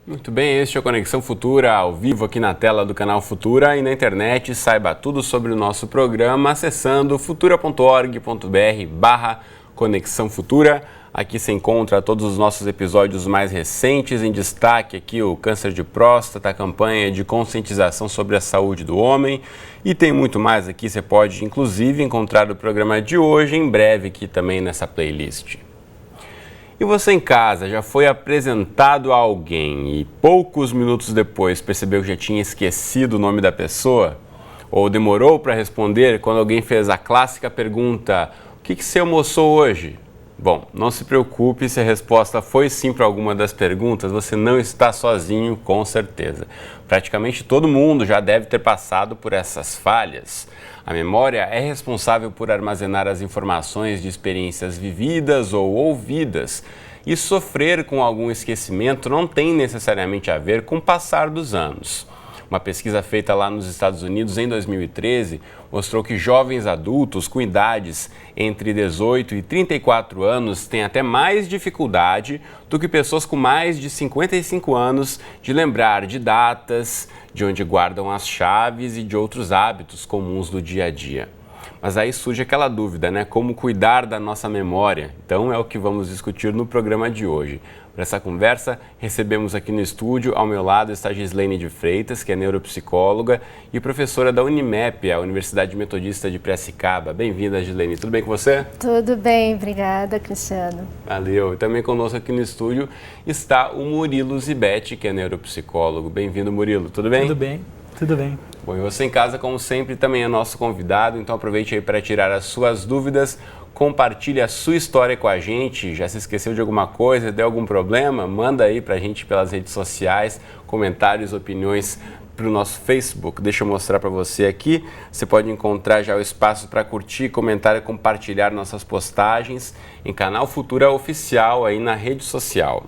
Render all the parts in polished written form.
Muito bem, este é o Conexão Futura, ao vivo aqui na tela do canal Futura e na internet. Saiba tudo sobre o nosso programa acessando futura.org.br/Conexão Futura. Aqui se encontra todos os nossos episódios mais recentes. Em destaque aqui o câncer de próstata, a campanha de conscientização sobre a saúde do homem. E tem muito mais aqui, você pode inclusive encontrar o programa de hoje em breve aqui também nessa playlist. E você em casa já foi apresentado a alguém e poucos minutos depois percebeu que já tinha esquecido o nome da pessoa? Ou demorou para responder quando alguém fez a clássica pergunta: o que você almoçou hoje? Bom, não se preocupe, se a resposta foi sim para alguma das perguntas, você não está sozinho, com certeza. Praticamente todo mundo já deve ter passado por essas falhas. A memória é responsável por armazenar as informações de experiências vividas ou ouvidas. E sofrer com algum esquecimento não tem necessariamente a ver com o passar dos anos. Uma pesquisa feita lá nos Estados Unidos em 2013 mostrou que jovens adultos com idades entre 18 e 34 anos têm até mais dificuldade do que pessoas com mais de 55 anos de lembrar de datas, de onde guardam as chaves e de outros hábitos comuns do dia a dia. Mas aí surge aquela dúvida, né? Como cuidar da nossa memória? Então é o que vamos discutir no programa de hoje. Para essa conversa, recebemos aqui no estúdio, ao meu lado, está Gislene de Freitas, que é neuropsicóloga e professora da Unimep, a Universidade Metodista de Piracicaba. Bem-vinda, Gislene. Tudo bem com você? Tudo bem, obrigada, Cristiano. Valeu. E também conosco aqui no estúdio está o Murilo Zibete, que é neuropsicólogo. Bem-vindo, Murilo. Tudo bem? Tudo bem, tudo bem. Bom, e você em casa, como sempre, também é nosso convidado, então aproveite aí para tirar as suas dúvidas. Compartilhe a sua história com a gente. Já se esqueceu de alguma coisa, deu algum problema? Manda aí pra gente pelas redes sociais, comentários, opiniões para o nosso Facebook. Deixa eu mostrar para você aqui. Você pode encontrar já o espaço para curtir, comentar e compartilhar nossas postagens em Canal Futura Oficial aí na rede social.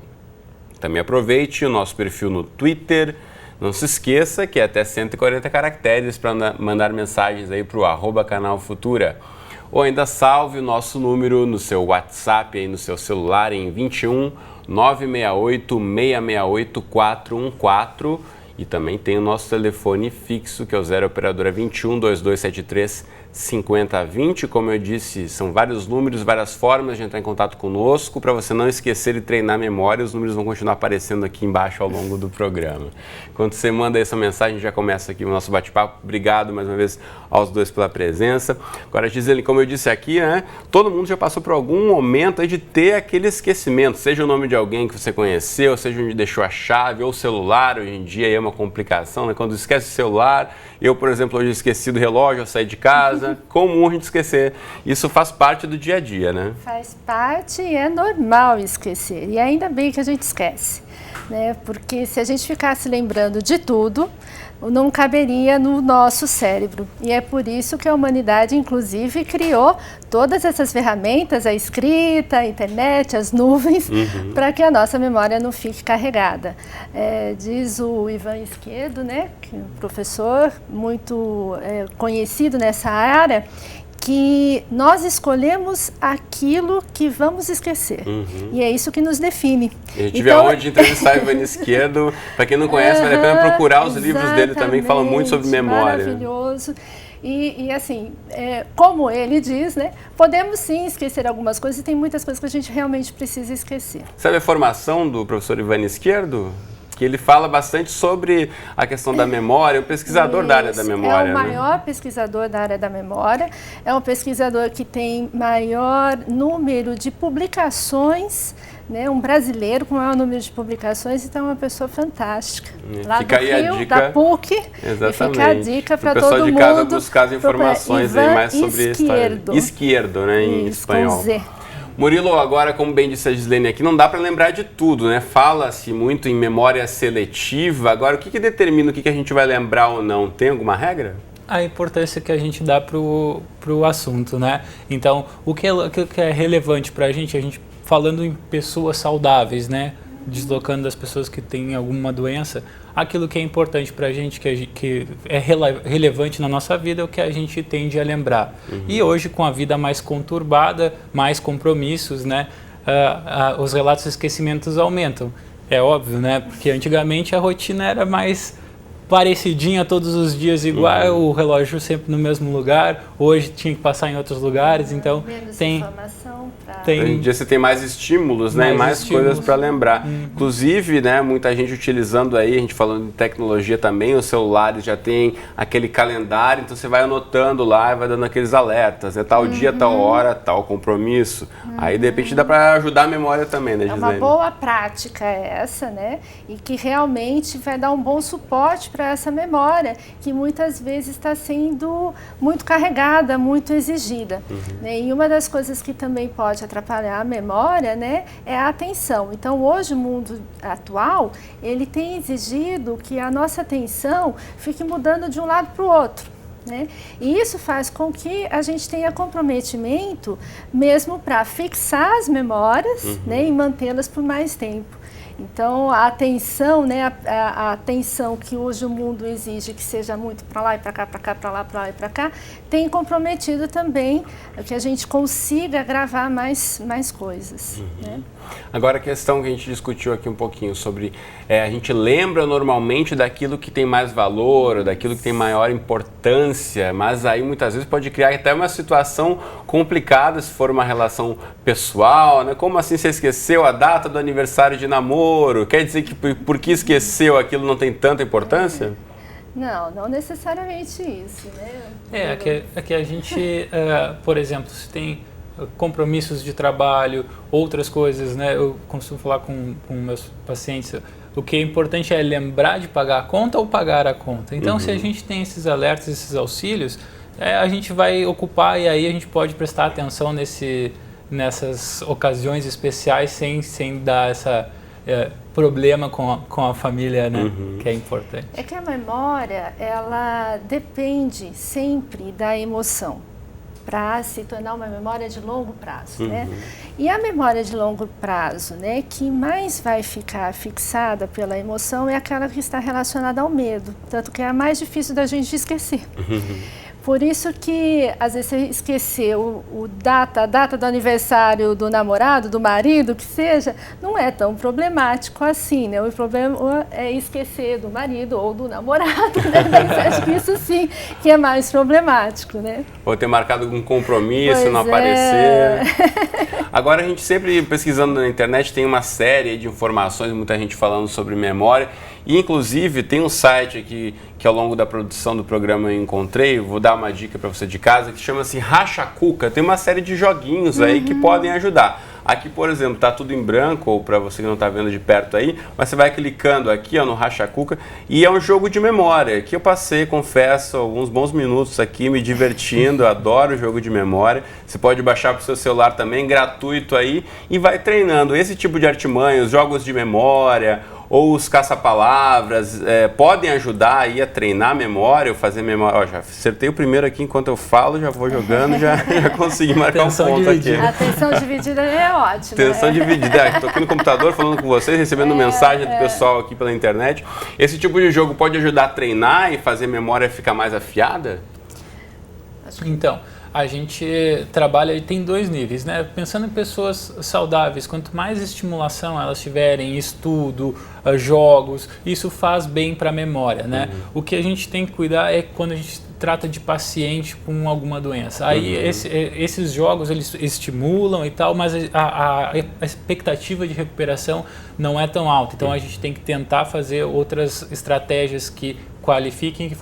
Também aproveite o nosso perfil no Twitter. Não se esqueça que é até 140 caracteres para mandar mensagens aí para o @Canal Futura. Ou ainda salve o nosso número no seu WhatsApp, aí no seu celular em 21 968 668 414. E também tem o nosso telefone fixo, que é o 0 operadora 21 2273 5020. Como eu disse, são vários números, várias formas de entrar em contato conosco. Para você não esquecer e treinar a memória, os números vão continuar aparecendo aqui embaixo ao longo do programa. Quando você manda essa mensagem, já começa aqui o nosso bate-papo. Obrigado mais uma vez aos dois pela presença. Agora, Gisele, como eu disse aqui, né, todo mundo já passou por algum momento aí de ter aquele esquecimento, seja o nome de alguém que você conheceu, seja onde deixou a chave ou o celular. Hoje em dia é uma complicação, né? Quando esquece o celular, eu, por exemplo, hoje esqueci do relógio ao sair de casa. Comum a gente esquecer. Isso faz parte do dia a dia, né? Faz parte e é normal esquecer. E ainda bem que a gente esquece, né? Porque se a gente ficasse lembrando de tudo, não caberia no nosso cérebro. E é por isso que a humanidade, inclusive, criou todas essas ferramentas, a escrita, a internet, as nuvens, para que a nossa memória não fique carregada. Diz o Ivan Esquerdo, né, que é um professor muito conhecido nessa área, que nós escolhemos aquilo que vamos esquecer. E é isso que nos define. Eu tive a honra de entrevistar Ivan Esquerdo. Para quem não conhece, vale a pena procurar os livros dele também, que falam muito sobre memória. Maravilhoso. E assim, como ele diz, né, podemos sim esquecer algumas coisas e tem muitas coisas que a gente realmente precisa esquecer. Sabe a formação do professor Ivan Esquerdo? Que ele fala bastante sobre a questão da memória, é um pesquisador da área da memória. É o maior pesquisador da área da memória, é um pesquisador que tem maior número de publicações, né, um brasileiro com maior número de publicações, então é uma pessoa fantástica. Lá fica do aí Rio, a dica, da PUC, exatamente. E fica a dica para todo mundo. O pessoal de casa buscar as informações aí mais sobre Esquerdo. Esquerdo, né, em espanhol. Com Z. Murilo, agora, como bem disse a Gislene aqui, não dá para lembrar de tudo, né? Fala-se muito em memória seletiva. Agora, o que determina o que a gente vai lembrar ou não? Tem alguma regra? A importância que a gente dá pro assunto, né? Então, o que é relevante para a gente falando em pessoas saudáveis, né? Deslocando das pessoas que têm alguma doença, aquilo que é importante para a gente, que é relevante na nossa vida, é o que a gente tende a lembrar. E hoje, com a vida mais conturbada, mais compromissos, né? os relatos de esquecimentos aumentam. É óbvio, né? Porque antigamente a rotina era mais parecidinha todos os dias igual, o relógio sempre no mesmo lugar, hoje tinha que passar em outros lugares, então menos tem informação pra... Hoje em dia você tem mais estímulos, né? Mais coisas para lembrar. Inclusive, né, muita gente utilizando aí, a gente falando de tecnologia também, os celulares já tem aquele calendário, então você vai anotando lá e vai dando aqueles alertas, né? Tal dia, tal hora, tal compromisso. Aí, de repente, dá para ajudar a memória também, né, Gisele? É uma boa prática essa, né? E que realmente vai dar um bom suporte para essa memória, que muitas vezes está sendo muito carregada, muito exigida. Né? E uma das coisas que também pode atrapalhar a memória, né, é a atenção. Então, hoje, o mundo atual, ele tem exigido que a nossa atenção fique mudando de um lado para o outro. Né? E isso faz com que a gente tenha comprometimento mesmo para fixar as memórias, né, e mantê-las por mais tempo. Então, a atenção, né, a atenção que hoje o mundo exige que seja muito para lá e para cá, para cá, para lá, para lá e para cá, tem comprometido também que a gente consiga gravar mais coisas. Né? Agora, a questão que a gente discutiu aqui um pouquinho sobre a gente lembra normalmente daquilo que tem mais valor, daquilo que tem maior importância, mas aí muitas vezes pode criar até uma situação complicada se for uma relação pessoal, né? Como assim você esqueceu a data do aniversário de namoro? Quer dizer que porque esqueceu aquilo não tem tanta importância? Não necessariamente isso, né? É que a gente, por exemplo, se tem compromissos de trabalho, outras coisas, né? Eu costumo falar com meus pacientes, o que é importante é lembrar de pagar a conta ou pagar a conta. Então, se a gente tem esses alertas, esses auxílios, a gente vai ocupar e aí a gente pode prestar atenção nessas ocasiões especiais sem dar essa problema com a família, né? Que é importante. É que a memória, ela depende sempre da emoção para se tornar uma memória de longo prazo, né? E a memória de longo prazo, né, que mais vai ficar fixada pela emoção é aquela que está relacionada ao medo, tanto que é a mais difícil da gente esquecer. Por isso que, às vezes, você esqueceu a data do aniversário do namorado, do marido, que seja, não é tão problemático assim, né? O problema é esquecer do marido ou do namorado, né? Mas acho que isso sim que é mais problemático, né? Ou ter marcado algum compromisso, pois não aparecer. Agora, a gente sempre pesquisando na internet tem uma série de informações, muita gente falando sobre memória. E, inclusive, tem um site aqui que ao longo da produção do programa eu encontrei, vou dar uma dica para você de casa, que chama-se Racha Cuca. Tem uma série de joguinhos aí que podem ajudar. Aqui, por exemplo, está tudo em branco, ou para você que não está vendo de perto aí, mas você vai clicando aqui no Racha Cuca e é um jogo de memória, que eu passei, confesso, alguns bons minutos aqui me divertindo, adoro jogo de memória. Você pode baixar para o seu celular também, gratuito aí, e vai treinando esse tipo de artimanhas, jogos de memória, ou os caça-palavras, podem ajudar aí a treinar a memória, ou fazer memória. Ó, já acertei o primeiro aqui enquanto eu falo, já vou jogando, já consegui marcar um ponto aqui. A atenção dividida é ótima. Atenção dividida. Estou aqui no computador falando com vocês, recebendo mensagem do pessoal aqui pela internet. Esse tipo de jogo pode ajudar a treinar e fazer a memória ficar mais afiada? Então, a gente trabalha e tem dois níveis, né? Pensando em pessoas saudáveis, quanto mais estimulação elas tiverem, estudo, jogos, isso faz bem para a memória, né? O que a gente tem que cuidar é quando a gente trata de paciente com alguma doença. Aí esses jogos eles estimulam e tal, mas a expectativa de recuperação não é tão alta. Então a gente tem que tentar fazer outras estratégias que qualifiquem, que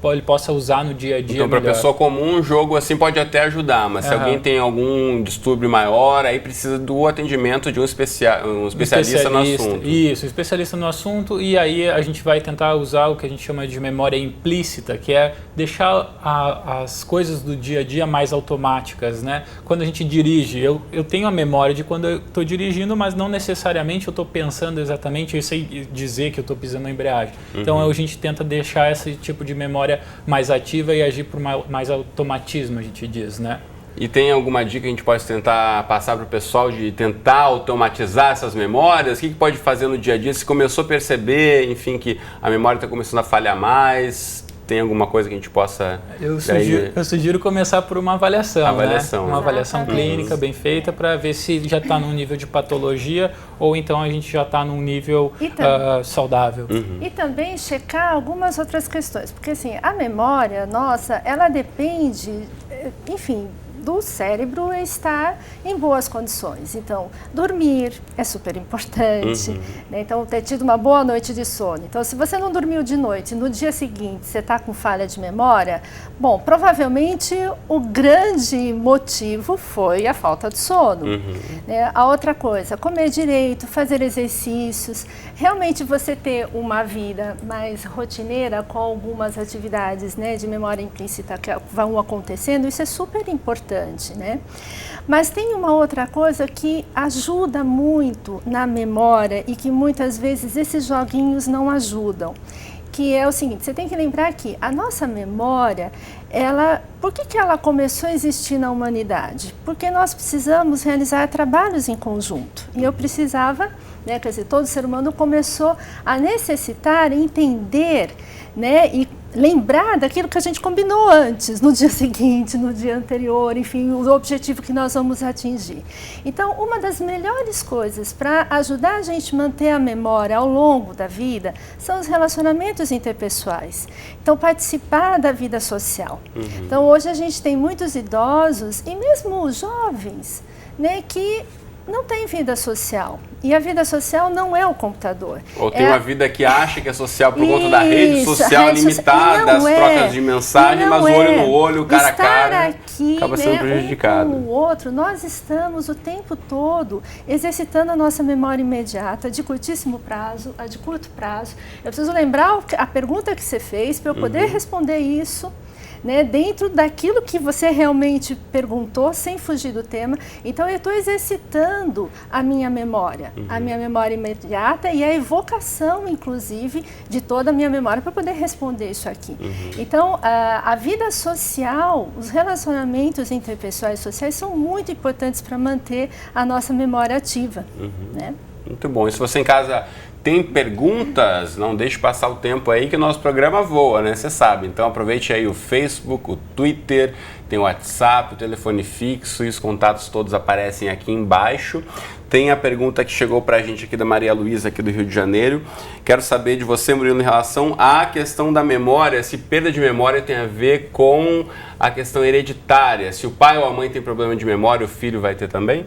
ele possa usar no dia a dia. Então, para a pessoa comum, um jogo assim pode até ajudar, mas se alguém tem algum distúrbio maior, aí precisa do atendimento de um especialista no assunto. Isso, especialista no assunto, e aí a gente vai tentar usar o que a gente chama de memória implícita, que é deixar as coisas do dia a dia mais automáticas, né? Quando a gente dirige, eu tenho a memória de quando eu estou dirigindo, mas não necessariamente eu estou pensando exatamente, eu sei dizer que eu estou pisando na embreagem. Então a gente tenta deixar esse tipo de memória mais ativa e agir por mais automatismo, a gente diz, né? E tem alguma dica que a gente pode tentar passar para o pessoal de tentar automatizar essas memórias? O que pode fazer no dia a dia? Se começou a perceber, enfim, que a memória está começando a falhar mais? tem alguma coisa que a gente possa... Eu sugiro começar por uma avaliação, né? Uma avaliação clínica bem feita para ver se já está num nível de patologia ou então a gente já está num nível saudável. E também checar algumas outras questões, porque assim, a memória nossa, ela depende, enfim, do cérebro estar em boas condições. Então, dormir é super importante, né? Então, ter tido uma boa noite de sono. Então, se você não dormiu de noite, no dia seguinte você está com falha de memória, bom, provavelmente o grande motivo foi a falta de sono. Né? A outra coisa, comer direito, fazer exercícios, realmente você ter uma vida mais rotineira com algumas atividades, né, de memória implícita que vão acontecendo, isso é super importante. Né? Mas tem uma outra coisa que ajuda muito na memória e que muitas vezes esses joguinhos não ajudam, que é o seguinte, você tem que lembrar que a nossa memória, por que ela começou a existir na humanidade? Porque nós precisamos realizar trabalhos em conjunto e eu precisava, né, quer dizer, todo ser humano começou a necessitar entender, né, e lembrar daquilo que a gente combinou antes, no dia seguinte, no dia anterior, enfim, o objetivo que nós vamos atingir. Então, uma das melhores coisas para ajudar a gente a manter a memória ao longo da vida são os relacionamentos interpessoais. Então, participar da vida social. Então, hoje a gente tem muitos idosos e mesmo jovens, né, que não tem vida social. E a vida social não é o computador. Ou tem uma vida que acha que é social por conta da rede social limitada, as trocas de mensagem, mas olho no olho, cara a cara, aqui, acaba sendo prejudicado. Um com o outro, nós estamos o tempo todo exercitando a nossa memória imediata, de curtíssimo prazo, a de curto prazo. Eu preciso lembrar a pergunta que você fez para eu poder responder isso, né, dentro daquilo que você realmente perguntou, sem fugir do tema. Então, eu estou exercitando a minha memória imediata e a evocação, inclusive, de toda a minha memória para poder responder isso aqui. Então, a vida social, os relacionamentos interpessoais sociais são muito importantes para manter a nossa memória ativa. Né? Muito bom. E se você em casa tem perguntas, não deixe passar o tempo aí que o nosso programa voa, né? Você sabe. Então aproveite aí o Facebook, o Twitter, tem o WhatsApp, o telefone fixo e os contatos todos aparecem aqui embaixo. Tem a pergunta que chegou pra gente aqui da Maria Luísa, aqui do Rio de Janeiro. Quero saber de você, Murilo, em relação à questão da memória, se perda de memória tem a ver com a questão hereditária. Se o pai ou a mãe tem problema de memória, o filho vai ter também?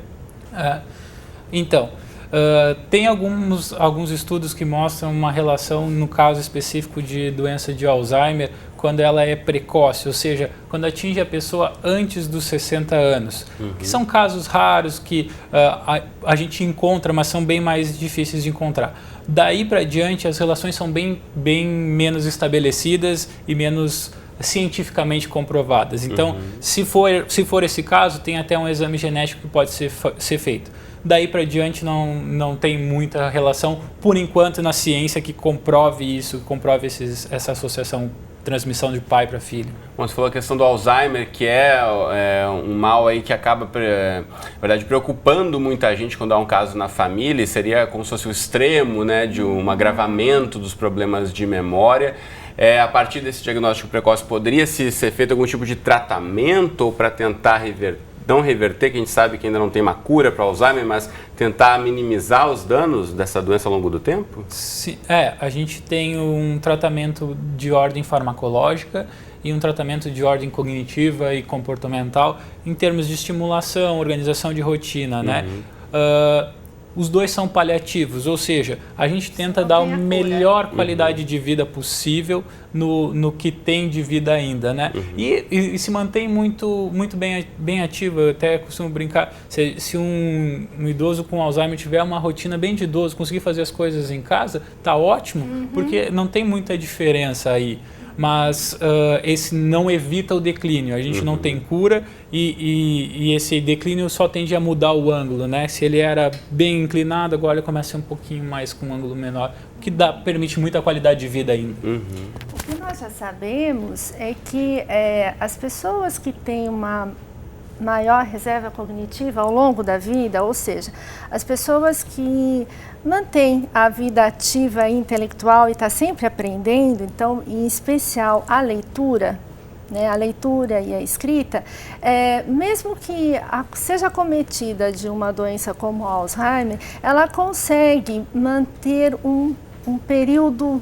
Tem alguns estudos que mostram uma relação, no caso específico de doença de Alzheimer, quando ela é precoce, ou seja, quando atinge a pessoa antes dos 60 anos. Que são casos raros que a gente encontra, mas são bem mais difíceis de encontrar. Daí para diante, as relações são bem menos estabelecidas e menos cientificamente comprovadas. Então, se for esse caso, tem até um exame genético que pode ser feito. Daí para diante não tem muita relação, por enquanto, na ciência que comprove isso, comprove essa associação, transmissão de pai para filho. Bom, você falou a questão do Alzheimer, que é um mal aí que acaba, na verdade, preocupando muita gente quando há um caso na família, e seria como se fosse o extremo, né, de um agravamento dos problemas de memória. A partir desse diagnóstico precoce, poderia-se ser feito algum tipo de tratamento para tentar não reverter, que a gente sabe que ainda não tem uma cura para Alzheimer, mas tentar minimizar os danos dessa doença ao longo do tempo? Sim, a gente tem um tratamento de ordem farmacológica e um tratamento de ordem cognitiva e comportamental em termos de estimulação, organização de rotina, né? Os dois são paliativos, ou seja, a gente tenta dar a melhor qualidade de vida possível no que tem de vida ainda, né? E se mantém muito bem ativo. Eu até costumo brincar, se um idoso com Alzheimer tiver uma rotina bem de idoso, conseguir fazer as coisas em casa, tá ótimo, porque não tem muita diferença aí. Mas esse não evita o declínio, a gente não tem cura e esse declínio só tende a mudar o ângulo, né? Se ele era bem inclinado, agora ele começa a ser um pouquinho mais com um ângulo menor, o que permite muita qualidade de vida ainda. O que nós já sabemos é que as pessoas que têm uma maior reserva cognitiva ao longo da vida, ou seja, as pessoas que mantêm a vida ativa e intelectual e está sempre aprendendo, então, em especial a leitura, né, a leitura e a escrita, mesmo que seja acometida de uma doença como Alzheimer, ela consegue manter um período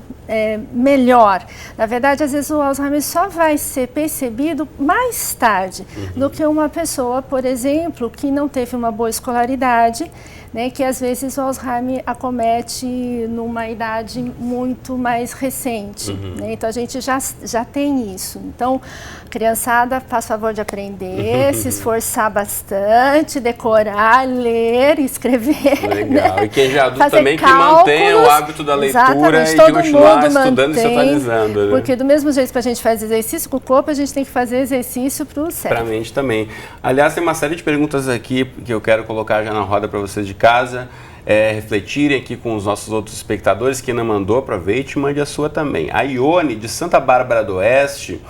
melhor. Na verdade, às vezes o Alzheimer só vai ser percebido mais tarde do que uma pessoa, por exemplo, que não teve uma boa escolaridade, né, que às vezes o Alzheimer acomete numa idade muito mais recente. Né? Então a gente já tem isso. Então, criançada, faz favor de aprender, se esforçar bastante, decorar, ler, escrever. Legal. Né? E quem já é adulto fazer também cálculos, que mantenha o hábito da leitura e de continuar estudando e se atualizando. Né? Porque do mesmo jeito que a gente faz exercício com o corpo, a gente tem que fazer exercício para o cérebro. Para a mente também. Aliás, tem uma série de perguntas aqui que eu quero colocar já na roda para vocês de casa, refletirem aqui com os nossos outros espectadores. Quem não mandou, aproveite e mande a sua também. A Ione, de Santa Bárbara do Oeste,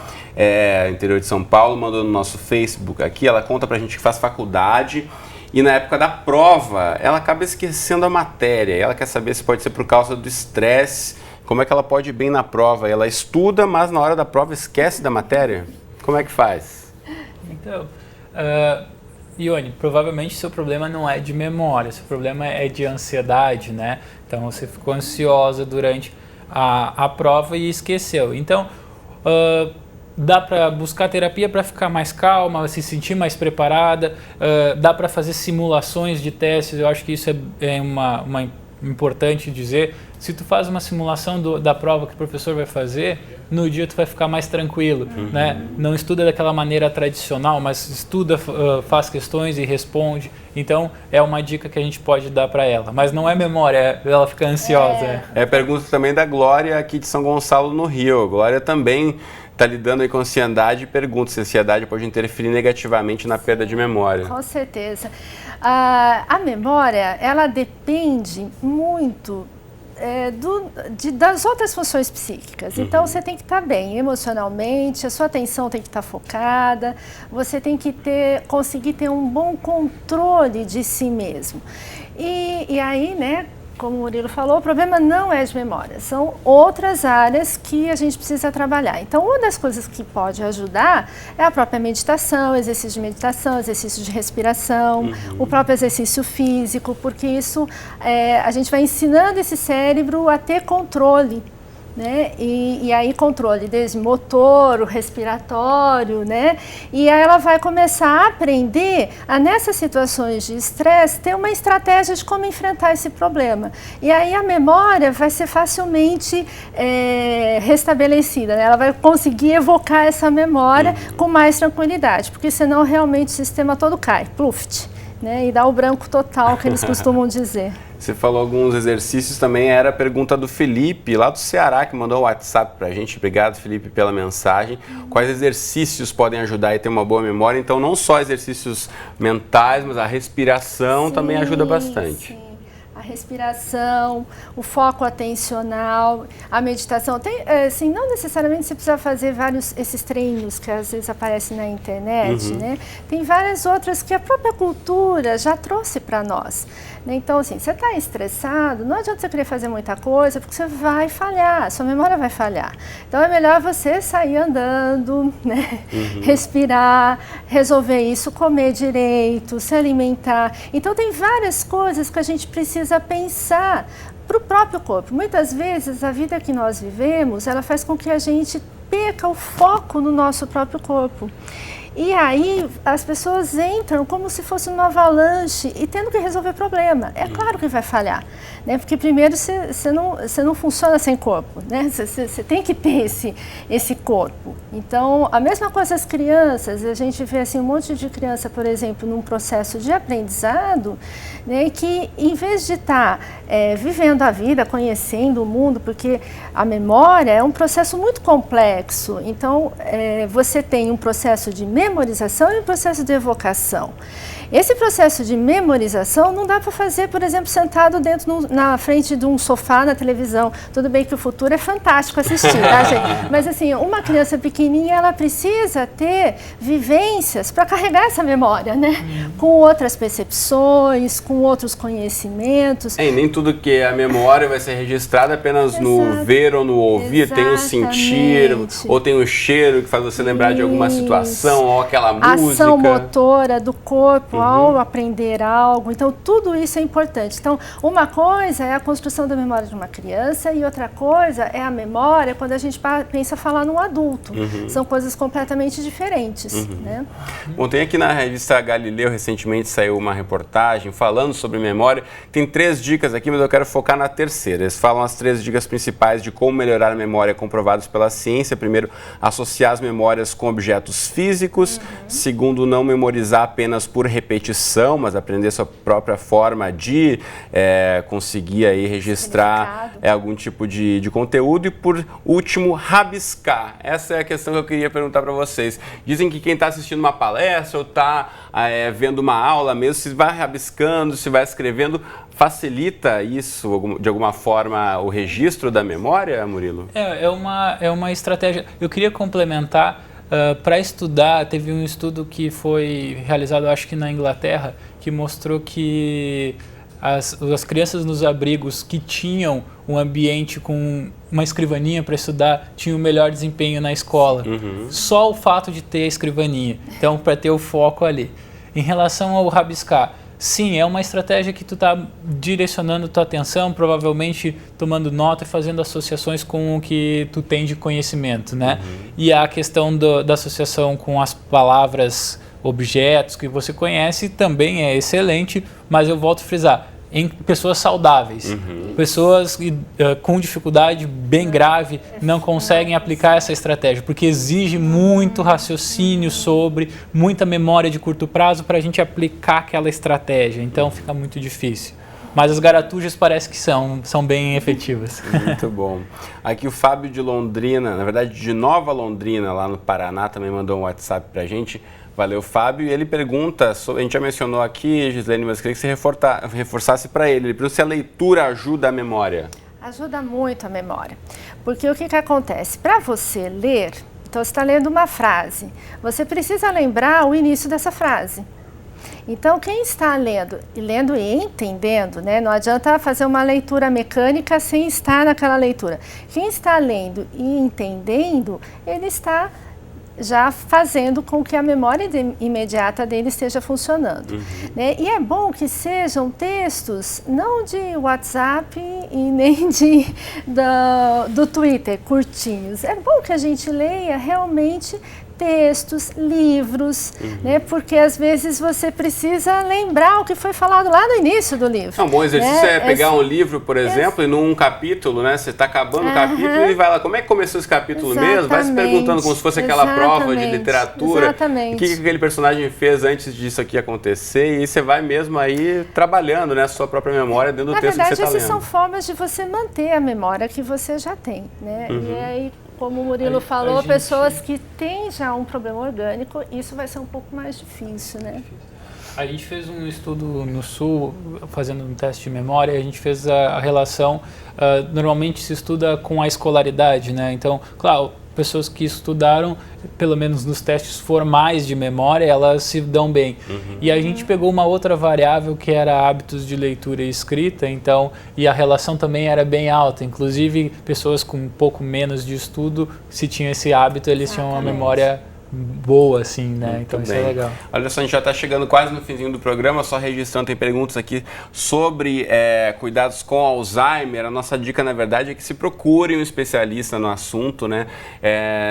interior de São Paulo, mandou no nosso Facebook aqui. Ela conta pra gente que faz faculdade e na época da prova ela acaba esquecendo a matéria. Ela quer saber se pode ser por causa do estresse, como é que ela pode ir bem na prova. Ela estuda, mas na hora da prova esquece da matéria. Como é que faz? Então, Ione, provavelmente seu problema não é de memória, seu problema é de ansiedade, né? Então você ficou ansiosa durante a prova e esqueceu. Então, dá para buscar terapia para ficar mais calma, se sentir mais preparada, dá para fazer simulações de testes. Eu acho que isso é uma importante dizer. Se tu faz uma simulação da prova que o professor vai fazer, no dia tu vai ficar mais tranquilo, né? Não estuda daquela maneira tradicional, mas estuda, faz questões e responde. Então, é uma dica que a gente pode dar para ela. Mas não é memória, ela fica ansiosa. Pergunta também da Glória, aqui de São Gonçalo, no Rio. A Glória também está lidando aí com ansiedade e pergunta se a ansiedade pode interferir negativamente na perda de memória. Com certeza. A memória, ela depende muito das outras funções psíquicas. Então, você tem que estar bem emocionalmente, a sua atenção tem que estar focada, você tem que conseguir ter um bom controle de si mesmo. E aí, né, como o Murilo falou, o problema não é de memória, são outras áreas que a gente precisa trabalhar. Então, uma das coisas que pode ajudar é a própria meditação, exercício de meditação, exercício de respiração, o próprio exercício físico, porque isso a gente vai ensinando esse cérebro a ter controle. Né? E aí controle desde motor, o respiratório, né? E aí ela vai começar a aprender a, nessas situações de estresse, ter uma estratégia de como enfrentar esse problema. E aí a memória vai ser facilmente restabelecida, né? Ela vai conseguir evocar essa memória com mais tranquilidade, porque senão realmente o sistema todo cai, pluft, né? E dá o branco total, que eles costumam dizer. Você falou alguns exercícios também, era a pergunta do Felipe, lá do Ceará, que mandou o WhatsApp pra gente. Obrigado, Felipe, pela mensagem. Quais exercícios podem ajudar a ter uma boa memória? Então, não só exercícios mentais, mas a respiração também ajuda bastante. Sim. A respiração, o foco atencional, a meditação. Assim, não necessariamente você precisa fazer esses treinos que às vezes aparecem na internet, né? Tem várias outras que a própria cultura já trouxe para nós. Né? Então, assim, você está estressado, não adianta você querer fazer muita coisa, porque você vai falhar, sua memória vai falhar. Então, é melhor você sair andando, né? Respirar, resolver isso, comer direito, se alimentar. Então, tem várias coisas que a gente precisa pensar para o próprio corpo. Muitas vezes, a vida que nós vivemos, ela faz com que a gente perca o foco no nosso próprio corpo. E aí as pessoas entram como se fosse numa avalanche e tendo que resolver problema. É claro que vai falhar, né? Porque primeiro você não funciona sem corpo, né? Você tem que ter esse corpo. Então, a mesma coisa as crianças, a gente vê assim, um monte de criança, por exemplo, num processo de aprendizado, né, que em vez de estar vivendo a vida, conhecendo o mundo, porque a memória é um processo muito complexo, então você tem um processo de memorização e um processo de evocação. Esse processo de memorização não dá para fazer, por exemplo, sentado na frente de um sofá na televisão. Tudo bem que o futuro é fantástico assistir, tá, gente? Mas assim, uma criança pequenininha, ela precisa ter vivências para carregar essa memória, né? Com outras percepções, com outros conhecimentos. E nem tudo que é a memória vai ser registrada apenas no ver ou no ouvir. Tem o sentir, ou tem o cheiro que faz você lembrar de alguma situação, ou aquela música. A ação motora do corpo ao aprender algo. Então, tudo isso é importante. Então, uma coisa é a construção da memória de uma criança e outra coisa é a memória quando a gente pensa falar num adulto. São coisas completamente diferentes, né? Bom, tem aqui na revista Galileu, recentemente saiu uma reportagem falando sobre memória. Tem 3 dicas aqui, mas eu quero focar na terceira. Eles falam as 3 dicas principais de como melhorar a memória comprovadas pela ciência. Primeiro, associar as memórias com objetos físicos. Segundo, não memorizar apenas por repetição, mas aprender sua própria forma de conseguir aí registrar algum tipo de conteúdo. E por último, rabiscar. Essa é a questão que eu queria perguntar para vocês. Dizem que quem está assistindo uma palestra ou está vendo uma aula mesmo, se vai rabiscando, se vai escrevendo, facilita isso de alguma forma o registro da memória, Murilo? É uma estratégia. Eu queria complementar. Para estudar, teve um estudo que foi realizado, acho que na Inglaterra, que mostrou que as crianças nos abrigos que tinham um ambiente com uma escrivaninha para estudar tinham o melhor desempenho na escola. Só o fato de ter a escrivaninha. Então, para ter o foco ali. Em relação ao rabiscar, sim, é uma estratégia que tu está direcionando tua atenção, provavelmente tomando nota e fazendo associações com o que tu tem de conhecimento, né? E a questão da associação com as palavras, objetos que você conhece também é excelente, mas eu volto a frisar, em pessoas saudáveis. Pessoas com dificuldade bem grave não conseguem aplicar essa estratégia, porque exige muito raciocínio sobre, muita memória de curto prazo para a gente aplicar aquela estratégia. Então fica muito difícil. Mas as garatujas parece que são bem efetivas. Muito bom. Aqui o Fábio de Londrina, na verdade de Nova Londrina, lá no Paraná, também mandou um WhatsApp para a gente. Valeu, Fábio. E ele pergunta, a gente já mencionou aqui, Gislene, mas queria que você reforçasse para ele. Ele pergunta se a leitura ajuda a memória. Ajuda muito a memória. Porque o que acontece? Para você ler, então você está lendo uma frase, você precisa lembrar o início dessa frase. Então, quem está lendo e entendendo, né? Não adianta fazer uma leitura mecânica sem estar naquela leitura. Quem está lendo e entendendo, ele está já fazendo com que a memória imediata dele esteja funcionando. Né? E é bom que sejam textos não de WhatsApp e nem do Twitter, curtinhos. É bom que a gente leia realmente textos, livros, né? Porque às vezes você precisa lembrar o que foi falado lá no início do livro. Um bom exercício é pegar um livro, por exemplo, e num capítulo, né? Você está acabando o capítulo e vai lá, como é que começou esse capítulo mesmo? Vai se perguntando como se fosse aquela prova de literatura. O que aquele personagem fez antes disso aqui acontecer, e você vai mesmo aí trabalhando, né? A sua própria memória dentro do texto que você está lendo. Na verdade, essas são formas de você manter a memória que você já tem, né? E aí, como o Murilo falou, pessoas que têm já um problema orgânico, isso vai ser um pouco mais difícil, né? A gente fez um estudo no Sul, fazendo um teste de memória, a gente fez a relação, normalmente se estuda com a escolaridade, né? Então, claro, pessoas que estudaram, pelo menos nos testes formais de memória, elas se dão bem. E a gente pegou uma outra variável que era hábitos de leitura e escrita, então, e a relação também era bem alta. Inclusive, pessoas com um pouco menos de estudo, se tinham esse hábito, eles tinham uma memória boa, assim, né? Então isso é legal. Olha só, a gente já está chegando quase no finzinho do programa, só registrando, tem perguntas aqui sobre cuidados com Alzheimer. A nossa dica, na verdade, é que se procure um especialista no assunto, né?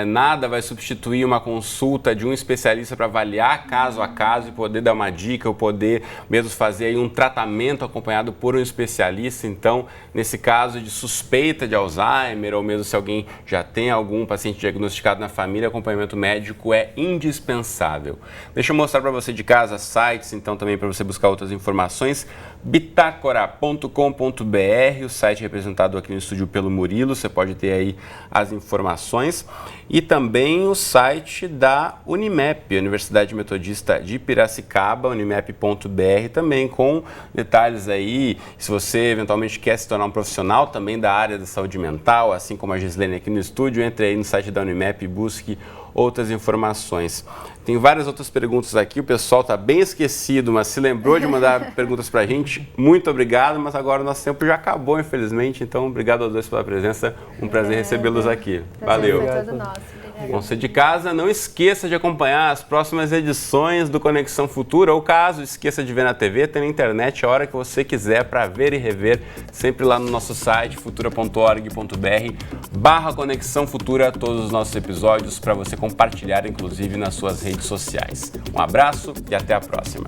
Nada vai substituir uma consulta de um especialista para avaliar caso a caso e poder dar uma dica, ou poder mesmo fazer aí um tratamento acompanhado por um especialista. Então, nesse caso de suspeita de Alzheimer, ou mesmo se alguém já tem algum paciente diagnosticado na família, acompanhamento médico médico é indispensável. Deixa eu mostrar para você de casa sites, então também para você buscar outras informações. Bitácora.com.br, o site representado aqui no estúdio pelo Murilo, você pode ter aí as informações. E também o site da Unimep, Universidade Metodista de Piracicaba, unimep.br, também com detalhes aí, se você eventualmente quer se tornar um profissional também da área da saúde mental, assim como a Gislene aqui no estúdio, entre aí no site da Unimep e busque outras informações. Tem várias outras perguntas aqui, o pessoal está bem esquecido, mas se lembrou de mandar perguntas para a gente, muito obrigado, mas agora o nosso tempo já acabou, infelizmente, então obrigado aos dois pela presença, um prazer recebê-los aqui. Valeu! Prazer foi todo nosso. Você de casa, não esqueça de acompanhar as próximas edições do Conexão Futura, ou caso esqueça de ver na TV, tem na internet a hora que você quiser para ver e rever, sempre lá no nosso site, futura.org.br/Conexão Futura, todos os nossos episódios para você compartilhar, inclusive, nas suas redes sociais. Um abraço e até a próxima!